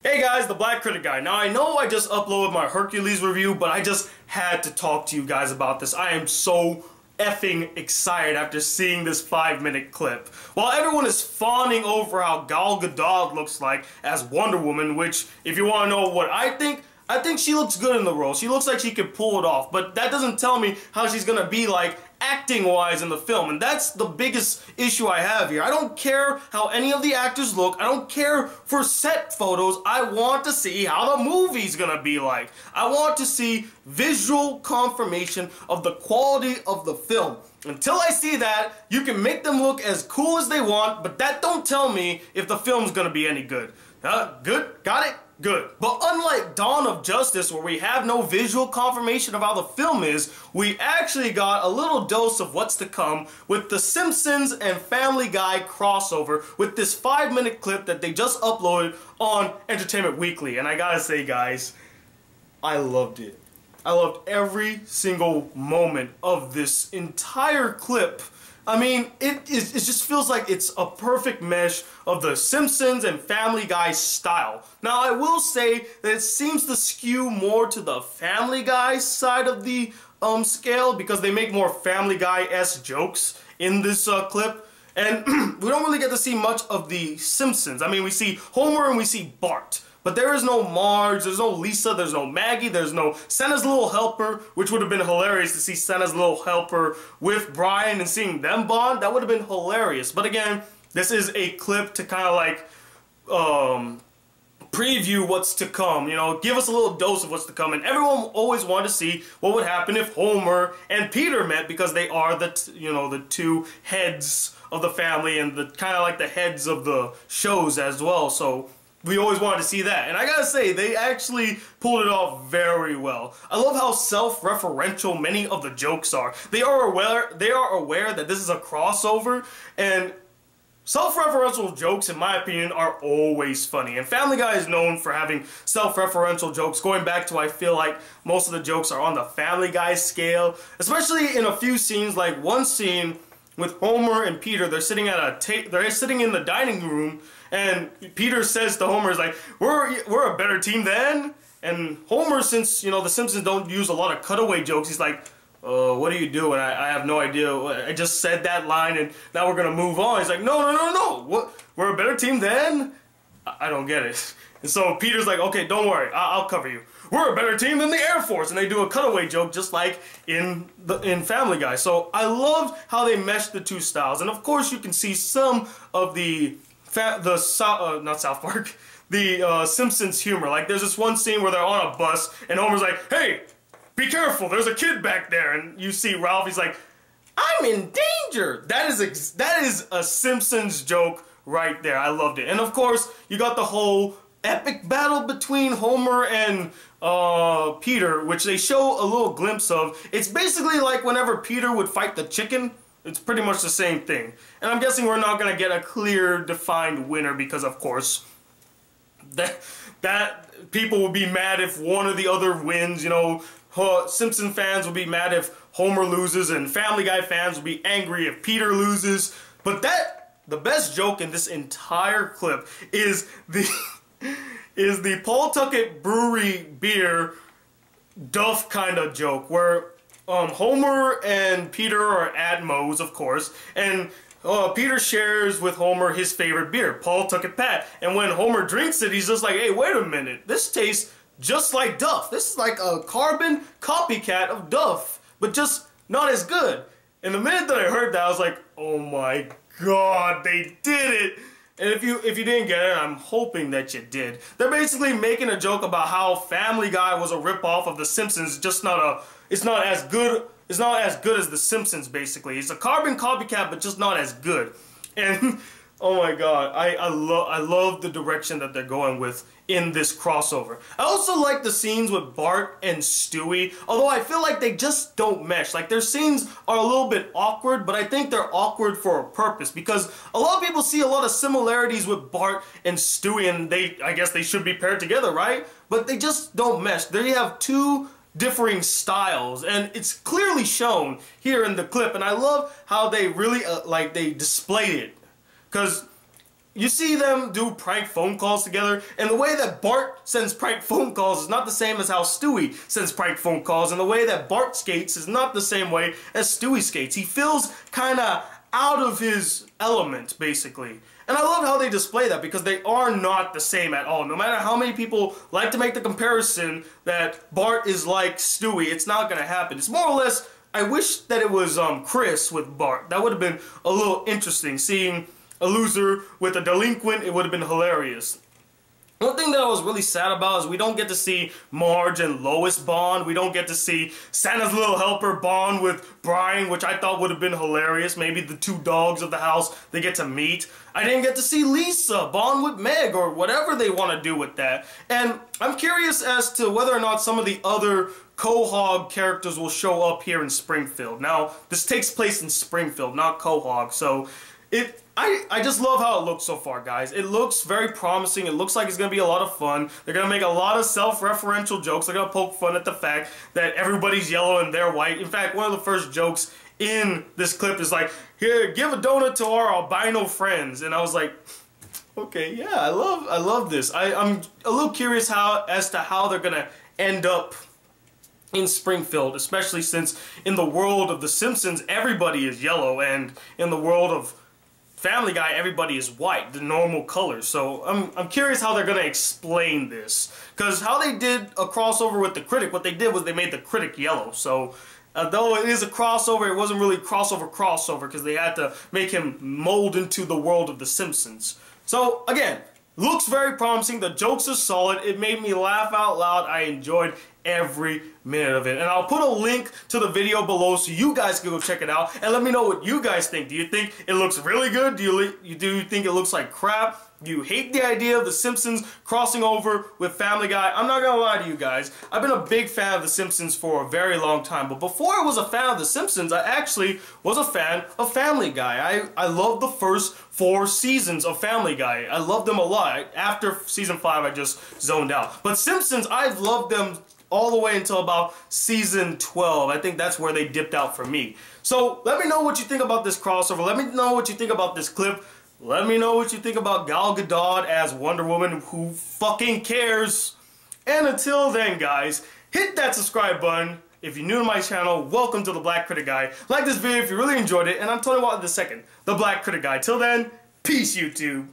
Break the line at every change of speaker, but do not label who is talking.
Hey guys, the Black Critic Guy. Now I know I just uploaded my Hercules review, but I just had to talk to you guys about this. I am so effing excited after seeing this 5-minute clip. While everyone is fawning over how Gal Gadot looks like as Wonder Woman, which, if you want to know what I think she looks good in the role. She looks like she could pull it off, but that doesn't tell me how she's gonna be like acting-wise in the film, and that's the biggest issue I have here. I don't care how any of the actors look. I don't care for set photos. I want to see how the movie's gonna be like. I want to see visual confirmation of the quality of the film. Until I see that, you can make them look as cool as they want, but that don't tell me if the film's gonna be any good. Good? Got it? Good. But unlike Dawn of Justice, where we have no visual confirmation of how the film is, we actually got a little dose of what's to come with the Simpsons and Family Guy crossover with this 5-minute clip that they just uploaded on Entertainment Weekly. And I gotta say, guys, I loved it. I loved every single moment of this entire clip. I mean, it just feels like it's a perfect mesh of the Simpsons and Family Guy style. Now, I will say that it seems to skew more to the Family Guy side of the scale because they make more Family Guy-esque jokes in this clip. And we don't really get to see much of the Simpsons. I mean, we see Homer and we see Bart. But there is no Marge, there's no Lisa, there's no Maggie, there's no Santa's Little Helper, which would have been hilarious to see Santa's Little Helper with Brian and seeing them bond. That would have been hilarious. But again, this is a clip to kind of like preview what's to come, you know, give us a little dose of what's to come. And everyone always wanted to see what would happen if Homer and Peter met, because they are the the two heads of the family and the kind of like the heads of the shows as well. So we always wanted to see that. And I gotta say, they actually pulled it off very well. I love how self-referential many of the jokes are. They are aware that this is a crossover, and self-referential jokes, in my opinion, are always funny. And Family Guy is known for having self-referential jokes, going back to, I feel like most of the jokes are on the Family Guy scale, especially in a few scenes, like one scene with Homer and Peter. They're sitting at they're sitting in the dining room, and Peter says to Homer, is like, we're a better team then? And Homer, since, you know, the Simpsons don't use a lot of cutaway jokes, he's like, what are you doing? I have no idea. I just said that line and now we're gonna move on. He's like, no. What? We're a better team then? I don't get it. And so Peter's like, okay, don't worry, I'll cover you. We're a better team than the Air Force, and they do a cutaway joke just like in Family Guy. So I loved how they meshed the two styles, and of course you can see some of the Simpsons humor. Like there's this one scene where they're on a bus, and Homer's like, hey, be careful, there's a kid back there, and you see Ralph, he's like, I'm in danger. That is a Simpsons joke right there. I loved it. And of course, you got the whole epic battle between Homer and Peter, which they show a little glimpse of. It's basically like whenever Peter would fight the chicken. It's pretty much the same thing. And I'm guessing we're not going to get a clear, defined winner because, of course, that people will be mad if one or the other wins. You know, Simpson fans will be mad if Homer loses, and Family Guy fans will be angry if Peter loses. But the best joke in this entire clip is the Pawtucket Brewery beer Duff kind of joke, where Homer and Peter are at Moe's, of course, and Peter shares with Homer his favorite beer, Pawtucket Pat. And when Homer drinks it, he's just like, hey, wait a minute, this tastes just like Duff. This is like a carbon copycat of Duff, but just not as good. And the minute that I heard that, I was like, oh my god, they did it! And if you didn't get it, I'm hoping that you did. They're basically making a joke about how Family Guy was a ripoff of The Simpsons, it's not as good as The Simpsons, basically. It's a carbon copycat, but just not as good. And oh my god, I love the direction that they're going with in this crossover. I also like the scenes with Bart and Stewie, although I feel like they just don't mesh. Like their scenes are a little bit awkward, but I think they're awkward for a purpose, because a lot of people see a lot of similarities with Bart and Stewie, and I guess they should be paired together, right? But they just don't mesh. They have two differing styles, and it's clearly shown here in the clip, and I love how they really they displayed it. Because you see them do prank phone calls together, and the way that Bart sends prank phone calls is not the same as how Stewie sends prank phone calls, and the way that Bart skates is not the same way as Stewie skates. He feels kind of out of his element, basically. And I love how they display that, because they are not the same at all. No matter how many people like to make the comparison that Bart is like Stewie, it's not going to happen. It's more or less, I wish that it was Chris with Bart. That would have been a little interesting. Seeing a loser with a delinquent, it would have been hilarious. One thing that I was really sad about is we don't get to see Marge and Lois bond. We don't get to see Santa's Little Helper bond with Brian, which I thought would have been hilarious. Maybe the two dogs of the house, they get to meet. I didn't get to see Lisa bond with Meg, or whatever they want to do with that. And I'm curious as to whether or not some of the other Quahog characters will show up here in Springfield. Now, this takes place in Springfield, not Quahog, so I just love how it looks so far, guys. It looks very promising. It looks like it's going to be a lot of fun. They're going to make a lot of self-referential jokes. They're going to poke fun at the fact that everybody's yellow and they're white. In fact, one of the first jokes in this clip is like, here, give a donut to our albino friends. And I was like, okay, yeah, I love this. I'm a little curious as to how they're going to end up in Springfield, especially since in the world of The Simpsons, everybody is yellow, and in the world of Family Guy, everybody is white, the normal colors. So I'm curious how they're going to explain this. Because how they did a crossover with the Critic, what they did was they made the Critic yellow. So though it is a crossover, it wasn't really crossover because they had to make him mold into the world of The Simpsons. So again, looks very promising. The jokes are solid. It made me laugh out loud. I enjoyed every minute of it. And I'll put a link to the video below so you guys can go check it out and let me know what you guys think. Do you think it looks really good? Do you think it looks like crap? Do you hate the idea of The Simpsons crossing over with Family Guy? I'm not gonna lie to you guys. I've been a big fan of The Simpsons for a very long time, but before I was a fan of The Simpsons, I actually was a fan of Family Guy. I loved the first 4 seasons of Family Guy. I loved them a lot. After season 5, I just zoned out. But Simpsons, I've loved them all the way until about season 12. I think that's where they dipped out for me. So let me know what you think about this crossover. Let me know what you think about this clip. Let me know what you think about Gal Gadot as Wonder Woman. Who fucking cares? And until then, guys, hit that subscribe button. If you're new to my channel, welcome to The Black Critic Guy. Like this video if you really enjoyed it, and I'm Tony Watt II, The Black Critic Guy. Till then, peace, YouTube.